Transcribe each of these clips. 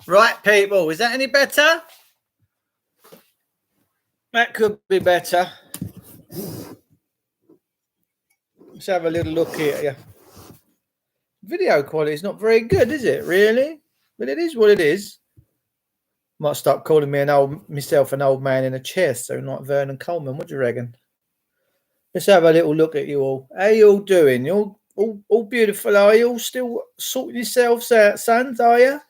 Right, people, is that any better? That could be better. Let's have a little look here. Video quality is not very good, is it? Really? But it is what it is. Might start calling me myself an old man in a chair soon, like Vernon Coleman. What do you reckon? Let's have a little look at you all. How you all doing? You all beautiful, are you? All still sorting yourselves out, sons, are you?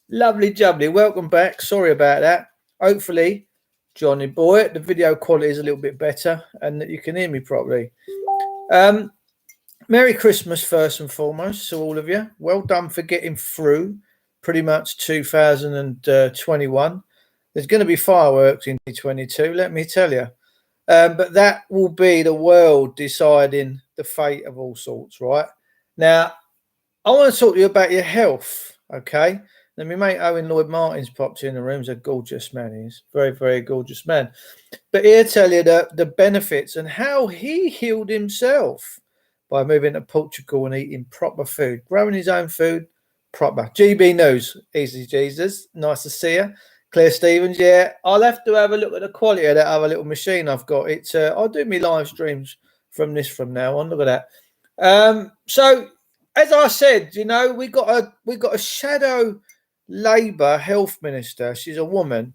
Lovely jubbly. Welcome back. Sorry about that. Hopefully, Johnny boy, the video quality is a little bit better and that you can hear me properly. Merry Christmas first and foremost to all of you. Well done for getting through pretty much 2021. There's going to be fireworks in 2022, let me tell you. But that will be the world deciding the fate of all sorts, right? Now, I want to talk to you about your health, okay? Now, my mate Owen Lloyd Martin's popped in the room. He's a gorgeous man. He's a very, very gorgeous man. But he'll tell you the benefits and how he healed himself by moving to Portugal and eating proper food, growing his own food, proper. GB News, easy Jesus, nice to see you. Claire Stevens, yeah, I'll have to have a look at the quality of that other little machine I've got. It's I'll do my live streams from now on. Look at that. So as I said, you know, we got a shadow Labour health minister. She's a woman,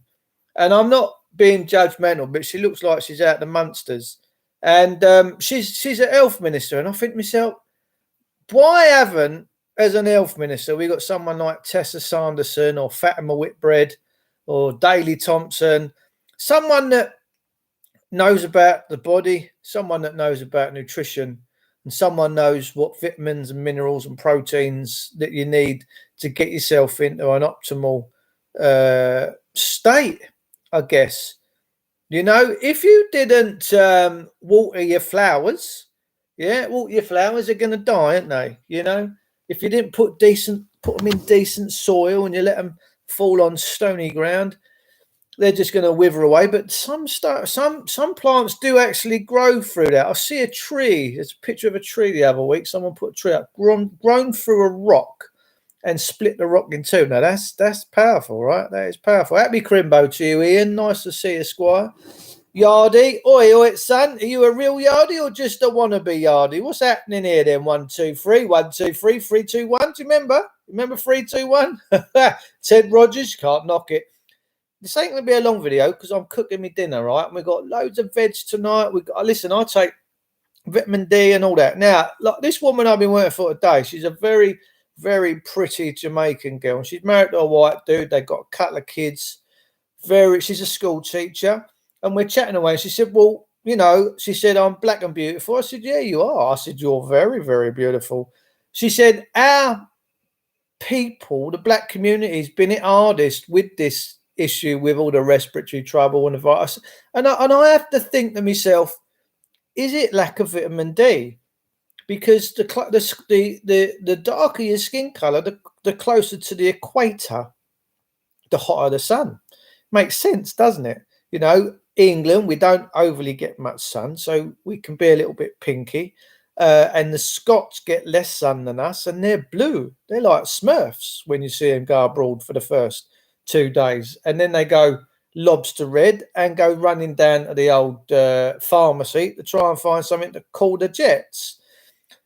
and I'm not being judgmental, but she looks like she's out the Munsters. And she's a health minister, and I think to myself, why haven't, as an health minister, we got someone like Tessa Sanderson or Fatima Whitbread or Daley Thompson, someone that knows about the body, someone that knows about nutrition, and someone knows what vitamins and minerals and proteins that you need to get yourself into an optimal state, I guess. You know, if you didn't water your flowers, water your flowers are going to die, aren't they? You know, if you didn't put them in decent soil and you let them fall on stony ground, they're just going to wither away. But some plants do actually grow through that. I see a tree. There's a picture of a tree the other week. Someone put a tree up, grown through a rock and split the rock in two. Now that's powerful, right? That is powerful. Happy Crimbo to you, Ian. Nice to see you, Squire. Yardie, oi, son. Are you a real Yardie or just a wannabe Yardie? What's happening here then? 1, 2, 3, 1, 2, 3, 3, 2, 1. Do you remember? Remember 3, 2, 1? Ted Rogers, can't knock it. This ain't gonna be a long video because I'm cooking me dinner, right? And we've got loads of veg tonight. Listen, I take vitamin D and all that. Now, like this woman I've been working for today, she's a very, very pretty Jamaican girl. She's married to a white dude. They've got a couple of kids. She's a school teacher. And we're chatting away. She said, well, you know, she said, I'm black and beautiful. I said, yeah, you are. I said, you're very, very beautiful. She said, our people, the black community, has been hit hardest with this issue with all the respiratory trouble and the virus. And I have to think to myself, is it lack of vitamin D? Because the darker your skin color, the closer to the equator, the hotter the sun. Makes sense, doesn't it? You know, England, we don't overly get much sun, so we can be a little bit pinky. And the Scots get less sun than us, and they're blue. They're like Smurfs when you see them go abroad for the first 2 days. And then they go lobster red and go running down to the old pharmacy to try and find something to cool the jets.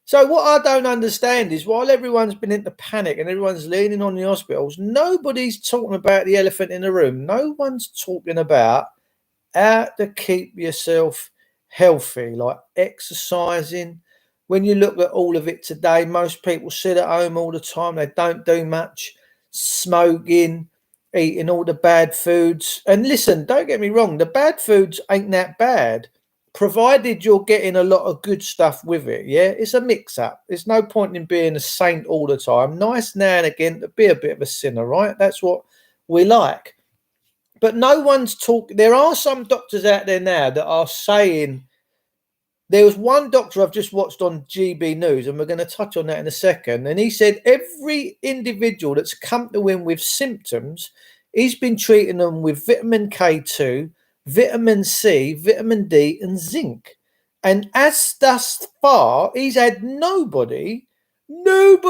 So what I don't understand is while everyone's been into panic and everyone's leaning on the hospitals, nobody's talking about the elephant in the room. No one's talking about how to keep yourself healthy, like exercising. When you look at all of it today, most people sit at home all the time. They don't do much. Smoking, eating all the bad foods. And listen, don't get me wrong, the bad foods ain't that bad, provided you're getting a lot of good stuff with it. Yeah, it's a mix-up. There's no point in being a saint all the time. Nice now and again to be a bit of a sinner, right? That's what we like. But no one's talking. There are some doctors out there now that are saying, there was one doctor I've just watched on GB News, and we're going to touch on that in a second. And he said every individual that's come to him with symptoms, he's been treating them with vitamin K2, vitamin C, vitamin D, and zinc. And as thus far, he's had nobody go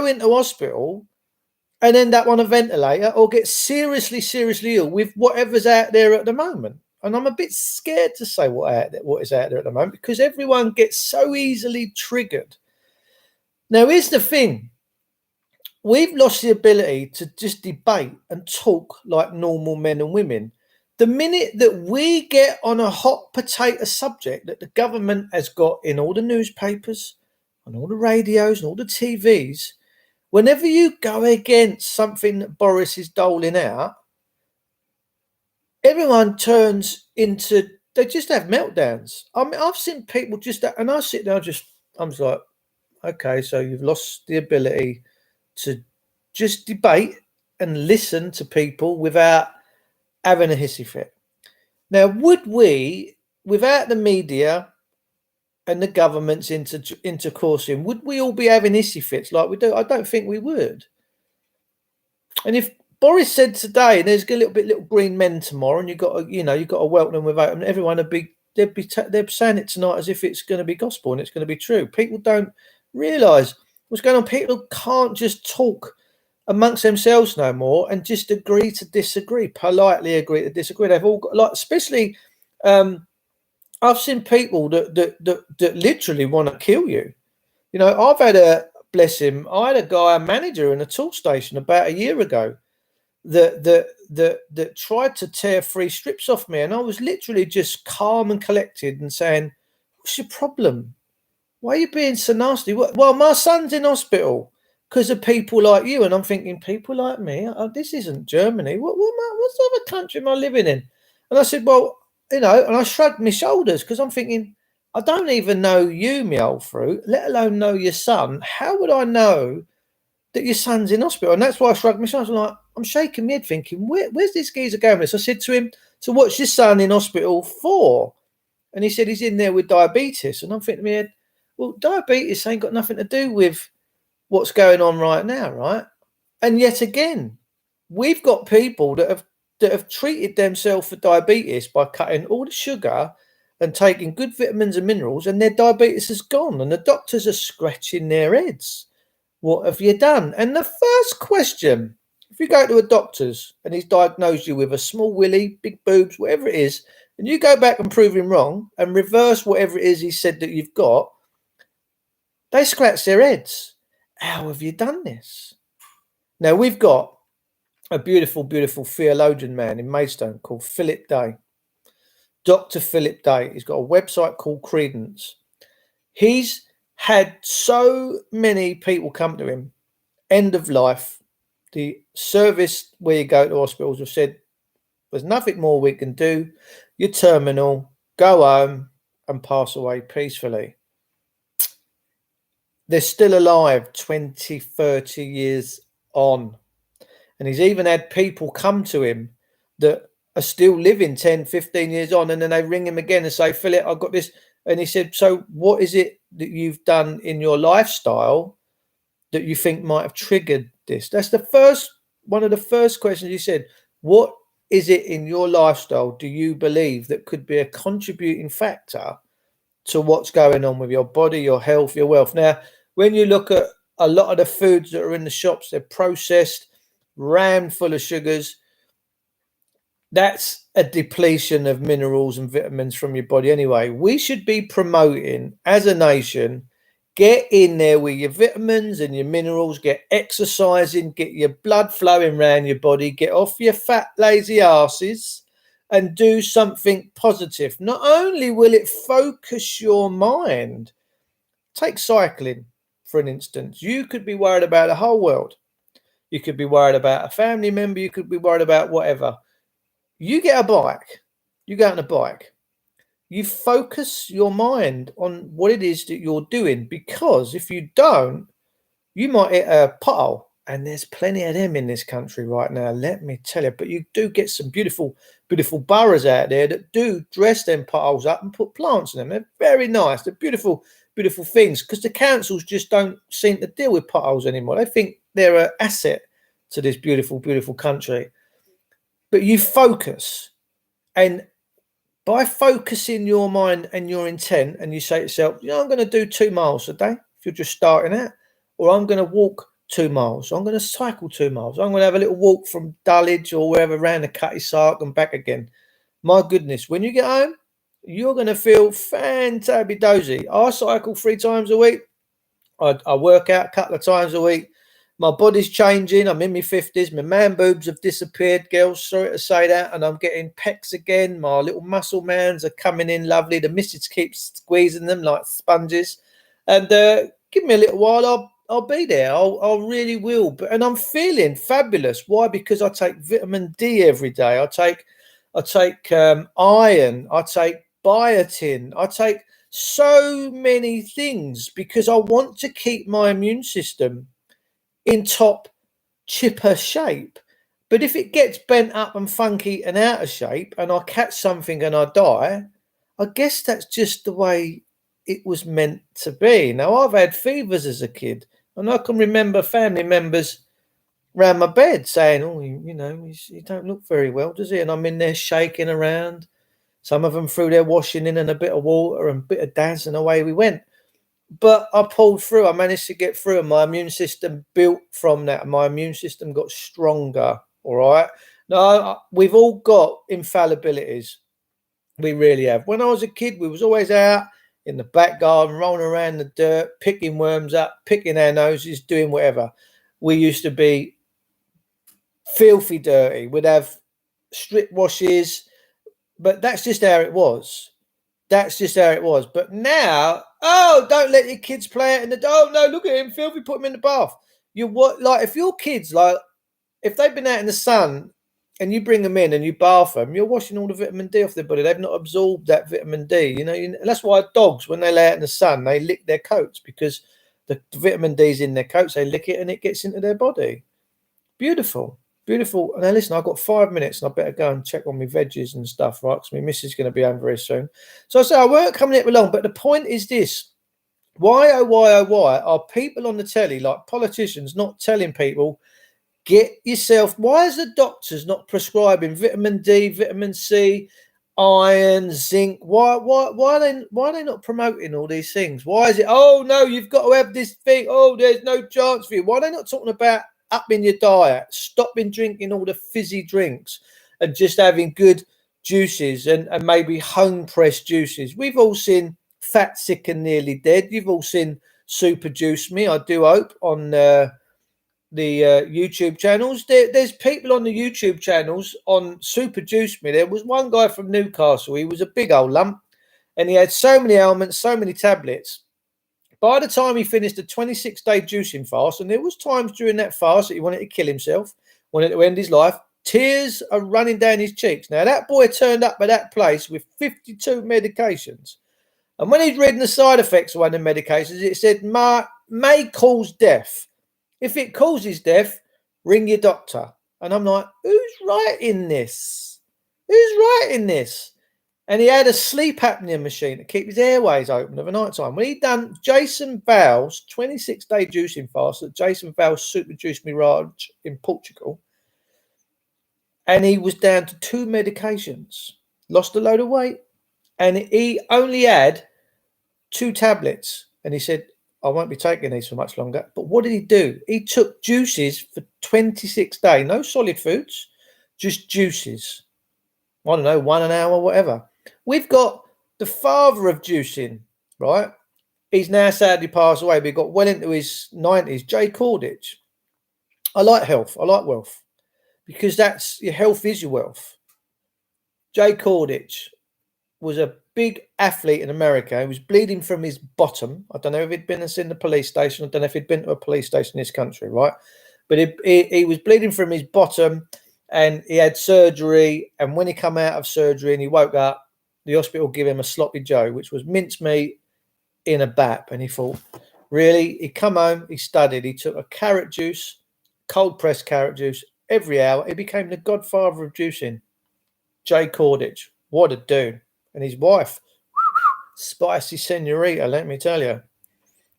into hospital and end up on a ventilator or get seriously, seriously ill with whatever's out there at the moment. And I'm a bit scared to say what is out there at the moment, because everyone gets so easily triggered. Now, here's the thing. We've lost the ability to just debate and talk like normal men and women. The minute that we get on a hot potato subject that the government has got in all the newspapers, on all the radios and all the TVs, whenever you go against something that Boris is doling out, everyone turns into, they just have meltdowns. I mean, I've seen people just, and I sit there, I'm just like, okay, so you've lost the ability to just debate and listen to people without having a hissy fit. Now, would we, without the media and the government's intercoursing, would we all be having hissy fits like we do? I don't think we would. And if Boris said today, there's a little green men tomorrow, and you've got to welcome them without them, everyone would be, they're saying it tonight as if it's going to be gospel and it's going to be true. People don't realise what's going on. People can't just talk amongst themselves no more and just agree to disagree, politely agree to disagree. They've all got, like, especially I've seen people that literally want to kill you. You know, I've had bless him, I had a guy, a manager in a tool station about a year ago that tried to tear 3 strips off me, and I was literally just calm and collected and saying, what's your problem? Why are you being so nasty? Well, my son's in hospital because of people like you. And I'm thinking, people like me? This isn't Germany. What other country am I living in? And I said, well, and I shrugged my shoulders because I'm thinking, I don't even know you, me old fruit, let alone know your son. How would I know that your son's in hospital? And that's why I shrugged my shoulders. I'm shaking my head thinking, where's this geezer going with this? I said to him, so what's your son in hospital for? And he said he's in there with diabetes. And I'm thinking to my head, well, diabetes ain't got nothing to do with what's going on right now, right? And yet again, we've got people that have treated themselves for diabetes by cutting all the sugar and taking good vitamins and minerals, and their diabetes is gone. And the doctors are scratching their heads. What have you done? And the first question, if you go to a doctor's and he's diagnosed you with a small willy, big boobs, whatever it is, and you go back and prove him wrong and reverse whatever it is he said that you've got, they scratch their heads. How have you done this? Now, we've got a beautiful, beautiful theologian man in Maidstone called Philip Day. Dr. Philip Day. He's got a website called Credence. He's had so many people come to him, end of life. The service where you go to hospitals have said, there's nothing more we can do. You're terminal, go home and pass away peacefully. They're still alive 20, 30 years on. And he's even had people come to him that are still living 10, 15 years on, and then they ring him again and say, Philip, I've got this. And he said, so what is it that you've done in your lifestyle that you think might have triggered this? That's one of the first questions he said. What is it in your lifestyle do you believe that could be a contributing factor to what's going on with your body, your health, your wealth? Now, when you look at a lot of the foods that are in the shops, they're processed, rammed full of sugars. That's a depletion of minerals and vitamins from your body anyway. We should be promoting, as a nation, get in there with your vitamins and your minerals, get exercising, get your blood flowing around your body, get off your fat, lazy asses and do something positive. Not only will it focus your mind, take cycling, for an instance. You could be worried about the whole world. You could be worried about a family member. You could be worried about whatever. You get a bike. You go on a bike. You focus your mind on what it is that you're doing, because if you don't, you might hit a pothole. And there's plenty of them in this country right now, let me tell you. But you do get some beautiful, beautiful boroughs out there that do dress them potholes up and put plants in them. They're very nice. They're beautiful, beautiful things, because the councils just don't seem to deal with potholes anymore. They think they're an asset to this beautiful, beautiful country. But you focus, and by focusing your mind and your intent, and you say to yourself, I'm going to do 2 miles a day if you're just starting out, or I'm going to walk 2 miles. I'm going to cycle 2 miles. I'm going to have a little walk from Dulwich or wherever around the Cutty Sark and back again. My goodness, when you get home, you're going to feel fantabby-dozy. I cycle 3 times a week. I work out a couple of times a week. My body's changing. I'm in my 50s. My man boobs have disappeared, girls. Sorry to say that. And I'm getting pecs again. My little muscle mans are coming in lovely. The missus keeps squeezing them like sponges. And give me a little while. I'll be there. I really will. And I'm feeling fabulous. Why? Because I take vitamin D every day. I take iron. I take biotin. I take so many things because I want to keep my immune system in top chipper shape. But if it gets bent up and funky and out of shape and I catch something and I die, I guess that's just the way it was meant to be. Now, I've had fevers as a kid, and I can remember family members round my bed saying, oh, you don't look very well, does he? And I'm in there shaking around. Some of them threw their washing in and a bit of water and a bit of dance, and away we went. But I pulled through. I managed to get through, and my immune system built from that. My immune system got stronger. All right. Now, we've all got infallibilities. We really have. When I was a kid, we was always out in the back garden, rolling around the dirt, picking worms up, picking our noses, doing whatever. We used to be filthy dirty. We'd have strip washes, but that's just how it was. That's just how it was. But now, don't let your kids play it in the. Oh no, look at him, filthy. Put him in the bath. You what? Like if your kids, like if they've been out in the sun and you bring them in and you bath them, you're washing all the vitamin D off their body. They've not absorbed that vitamin D. That's why dogs, when they lay out in the sun, they lick their coats because the vitamin D's in their coats. They lick it and it gets into their body. Beautiful. Beautiful. Now, listen, I've got 5 minutes and I better go and check on my veggies and stuff, right? Because my missus is going to be home very soon. So I say I won't come in it long, but the point is this. Why are people on the telly, like politicians, not telling people, get yourself, why is the doctors not prescribing vitamin D, vitamin C, iron, zinc? Why are they not promoting all these things? Why is it, oh no, you've got to have this thing. Oh, there's no chance for you. Why are they not talking about upping your diet, stopping drinking all the fizzy drinks and just having good juices and maybe home pressed juices? We've all seen Fat, Sick and Nearly Dead. You've all seen Super Juice Me, I do hope, on the YouTube channels. There's people on the YouTube channels on Super Juice Me. There was one guy from Newcastle. He was a big old lump and he had so many ailments, so many tablets. By the time he finished a 26-day juicing fast, and there was times during that fast that he wanted to kill himself, wanted to end his life, tears are running down his cheeks. Now, that boy turned up at that place with 52 medications. And when he'd read the side effects of one of the medications, it said, may cause death. If it causes death, ring your doctor. And I'm like, who's writing this? Who's writing this? And he had a sleep apnea machine to keep his airways open over night time. When he'd done Jason Vowell's 26-day juicing fast at Jason Vowell's Super Juice Mirage in Portugal, and he was down to 2 medications, lost a load of weight, and he only had 2 tablets. And he said, I won't be taking these for much longer. But what did he do? He took juices for 26 days, no solid foods, just juices. I don't know, 1 an hour, whatever. We've got the father of juicing, right? He's now sadly passed away, but he got well into his 90s, Jay Cordich. I like health. I like wealth because that's your health is your wealth. Jay Cordich was a big athlete in America. He was bleeding from his bottom. I don't know if he'd been in the police station. I don't know if he'd been to a police station in this country, right? But he was bleeding from his bottom and he had surgery. And when he come out of surgery and he woke up, the hospital gave him a sloppy Joe, which was mincemeat in a bap. And he thought, really? He come home, he studied. He took a carrot juice, cold pressed carrot juice every hour. He became the godfather of juicing. Jay Cordich. What a dude. And his wife, spicy senorita, let me tell you.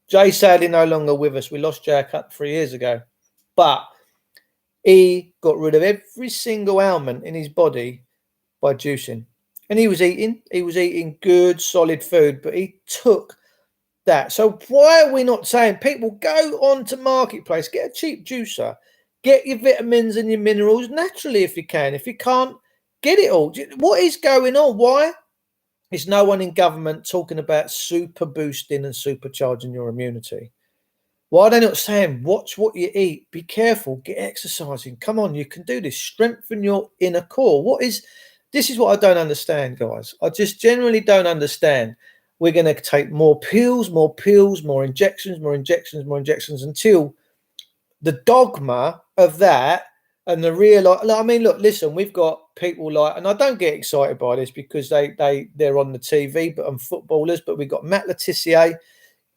Jay sadly no longer with us. We lost Jay a couple 3 years ago. But he got rid of every single ailment in his body by juicing. And he was eating good, solid food, but he took that. So why are we not saying people go on to Marketplace, get a cheap juicer, get your vitamins and your minerals naturally if you can. If you can't, get it all. What is going on? Why is no one in government talking about super boosting and supercharging your immunity? Why are they not saying, watch what you eat, be careful, get exercising, come on, you can do this, strengthen your inner core? This is what I don't understand, guys. I just generally don't understand. We're going to take more pills, more injections, until the dogma of that and the real, I mean, look, listen, we've got people like, and I don't get excited by this because they're on the TV, but I'm footballers, but we've got Matt Letizia.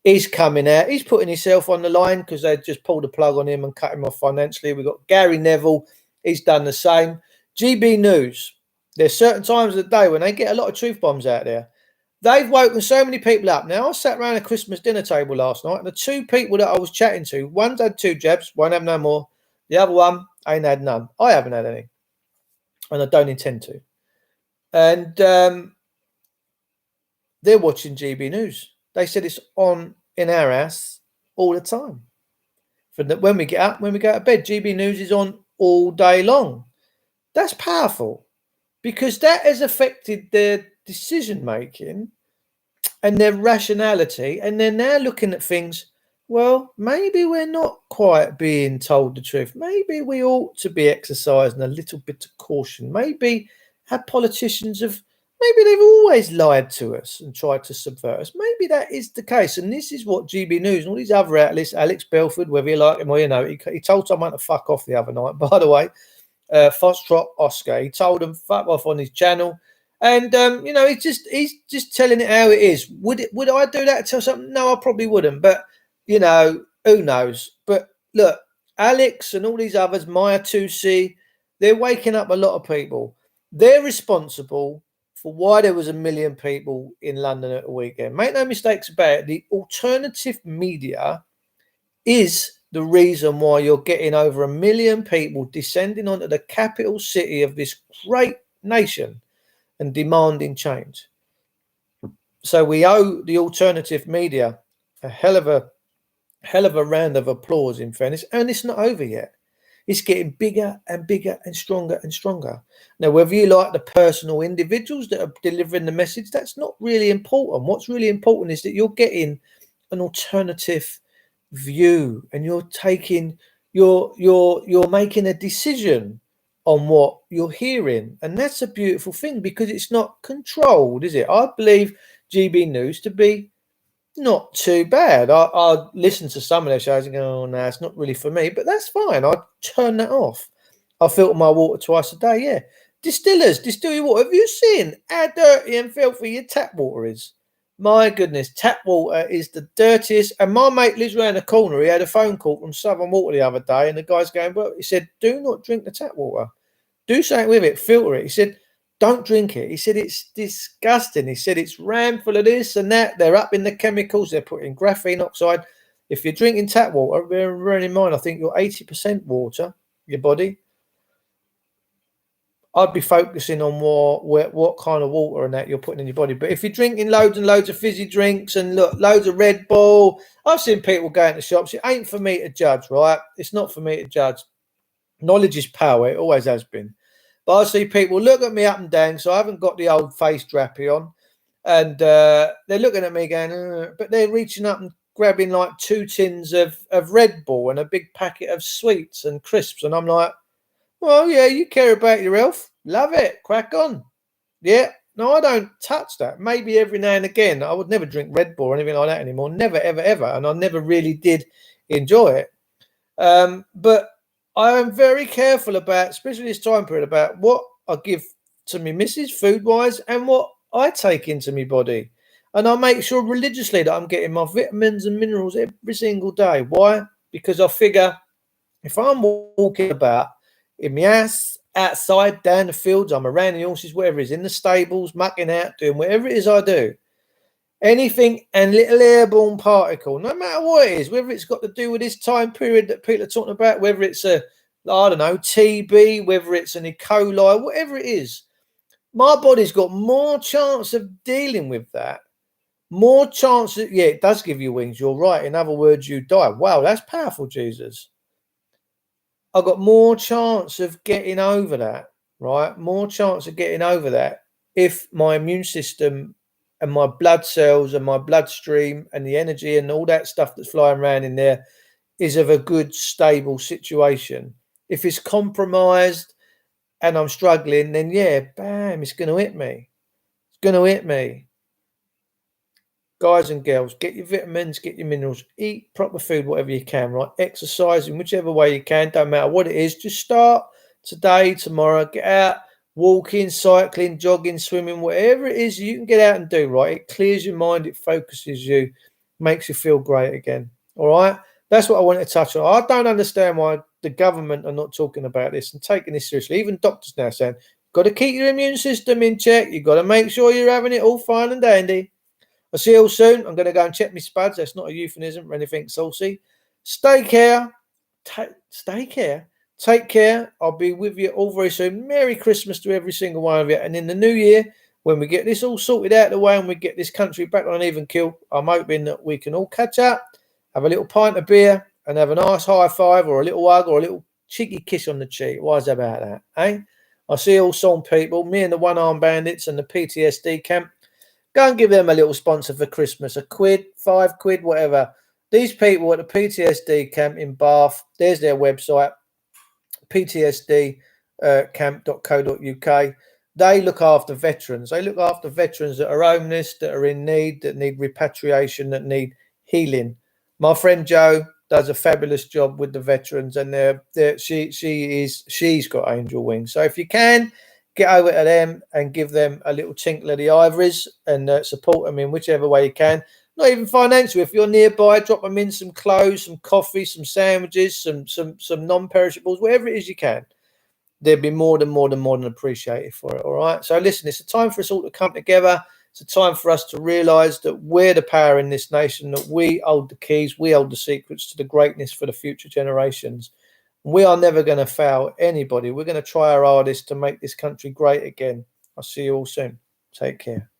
He's coming out. He's putting himself on the line because they just pulled the plug on him and cut him off financially. We've got Gary Neville. He's done the same. GB News. There's certain times of the day when they get a lot of truth bombs out there. They've woken so many people up. Now, I sat around a Christmas dinner table last night, and the two people that I was chatting to, one's had 2 jabs, won't have no more. The other one ain't had none. I haven't had any, and I don't intend to. And they're watching GB News. They said it's on in our house all the time. When we get up, when we go to bed, GB News is on all day long. That's powerful because that has affected their decision making and their rationality. And they're now looking at things, well, maybe we're not quite being told the truth. Maybe we ought to be exercising a little bit of caution. Maybe our politicians maybe they've always lied to us and tried to subvert us. Maybe that is the case. And this is what GB News and all these other outlets, Alex Belford, whether you like him or you know, he told someone to fuck off the other night, by the way, Foxtrot Oscar. He told them fuck off on his channel. And, you know, he's just telling it how it is. Would I do that to tell something? No, I probably wouldn't. But, you know, who knows? But look, Alex and all these others, Maya 2C, they're waking up a lot of people. They're responsible for why there was 1 million people in London at the weekend. Make no mistakes about it. The alternative media is the reason why you're getting over 1 million people descending onto the capital city of this great nation and demanding change. So we owe the alternative media a hell of a round of applause, in fairness, and it's not over yet. It's getting bigger and bigger and stronger and stronger. Now, whether you like the personal individuals that are delivering the message, that's not really important. What's really important is that you're getting an alternative view and you're making a decision on what you're hearing. And that's a beautiful thing because it's not controlled, is it? I believe GB News to be not too bad. I listen to some of their shows and go, oh, no, it's not really for me, but that's fine. I turn that off. I filter my water twice a day. Yeah. Distillers, distill your water. Have you seen how dirty and filthy your tap water is? My goodness, tap water is the dirtiest. And my mate lives around the corner. He had a phone call from Southern Water the other day, and the guy's going, well, he said, do not drink the tap water. Do something with it. Filter it. He said, don't drink it. He said it's disgusting. He said it's rammed full of this and that. They're up in the chemicals. They're putting graphene oxide. If you're drinking tap water, bearing in mind, I think you're 80% water, your body. I'd be focusing on what kind of water and that you're putting in your body. But if you're drinking loads and loads of fizzy drinks and look, loads of Red Bull, I've seen people go into shops. It ain't for me to judge, right? It's not for me to judge. Knowledge is power. It always has been. But I see people look at me up and down, so I haven't got the old face drappy on. And they're looking at me going, but they're reaching up and grabbing like 2 tins of Red Bull and a big packet of sweets and crisps. And I'm like, well, yeah, you care about your health. Love it. Crack on. Yeah. No, I don't touch that. Maybe every now and again. I would never drink Red Bull or anything like that anymore. Never, ever, ever. And I never really did enjoy it. But I am very careful about, especially this time period, about what I give to me missus food-wise and what I take into my body. And I make sure religiously that I'm getting my vitamins and minerals every single day. Why? Because I figure if I'm walking about in my house, outside, down the fields, I'm around the horses, wherever it is, in the stables, mucking out, doing whatever it is I do, anything and little airborne particle, no matter what it is, whether it's got to do with this time period that people are talking about, whether it's I don't know, TB, whether it's an E. coli, whatever it is, my body's got more chance of dealing with that More chance. Yeah, it does give you wings. You're right. In other words, you die. Wow, that's powerful, Jesus. I've got more chance of getting over that, right? More chance of getting over that if my immune system and my blood cells and my bloodstream and the energy and all that stuff that's flying around in there is of a good, stable situation. If it's compromised and I'm struggling, then yeah, bam, it's going to hit me. It's going to hit me. Guys and girls, get your vitamins, get your minerals, eat proper food, whatever you can, right? Exercise in whichever way you can, don't matter what it is. Just start today, tomorrow, get out, walking, cycling, jogging, swimming, whatever it is you can get out and do, right? It clears your mind, it focuses you, makes you feel great again. All right? That's what I wanted to touch on. I don't understand why the government are not talking about this and taking this seriously. Even doctors now saying, got to keep your immune system in check. You've got to make sure you're having it all fine and dandy. I'll see you all soon. I'm going to go and check my spuds. That's not a euphemism or anything saucy. Stay care. Stay care. Take care. I'll be with you all very soon. Merry Christmas to every single one of you. And in the new year, when we get this all sorted out of the way and we get this country back on an even keel, I'm hoping that we can all catch up, have a little pint of beer, and have a nice high five or a little hug or a little cheeky kiss on the cheek. Why's about that, eh? I'll see you all soon, people. Me and the One-Armed Bandits and the PTSD camp. Go and give them a little sponsor for Christmas. £1, £5, whatever. These people at the PTSD camp in Bath, there's their website, ptsdcamp.co.uk. They look after veterans. They look after veterans that are homeless, that are in need, that need repatriation, that need healing. My friend Jo does a fabulous job with the veterans, and she's got angel wings. So if you can, get over to them and give them a little tinkle of the ivories and support them in whichever way you can. Not even financially. If you're nearby, drop them in some clothes, some coffee, some sandwiches, some non-perishables, whatever it is you can. They'd be more than appreciated for it. All right. So listen, it's a time for us all to come together. It's a time for us to realise that we're the power in this nation, that we hold the keys, we hold the secrets to the greatness for the future generations. We are never going to fail anybody. We're going to try our hardest to make this country great again. I'll see you all soon. Take care.